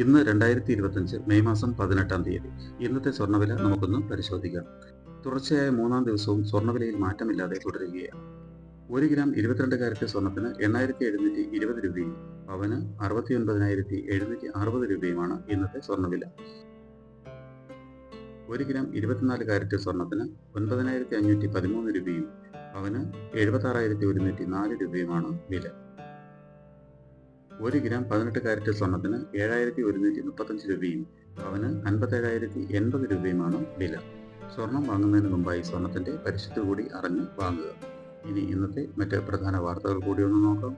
ഇന്ന് 2025 മെയ് മാസം 18-ാം തീയതി. ഇന്നത്തെ സ്വർണ്ണവില നമുക്കൊന്ന് പരിശോധിക്കാം. തുടർച്ചയായ മൂന്നാം ദിവസവും സ്വർണ്ണവിലയിൽ മാറ്റമില്ലാതെ തുടരുകയാണ്. 1 ഗ്രാം 22 കാരറ്റ് സ്വർണ്ണത്തിന് 8,720 രൂപയും പവന് 69,760 രൂപയുമാണ് ഇന്നത്തെ സ്വർണ്ണവില. 1 ഗ്രാം 24 കാരറ്റ് സ്വർണ്ണത്തിന് 9,513 രൂപയും പവന് 76,104 രൂപയുമാണ് വില. 1 ഗ്രാം 18 കാരറ്റ് സ്വർണ്ണത്തിന് 7,135 രൂപയും പവന് 57,080 രൂപയുമാണ് വില. സ്വർണം വാങ്ങുന്നതിന് മുമ്പായി സ്വർണത്തിന്റെ പരിശുദ്ധി കൂടി അറിഞ്ഞ് വാങ്ങുക. ഇനി ഇന്നത്തെ മറ്റ് പ്രധാന വാർത്തകൾ കൂടി ഒന്ന് നോക്കാം.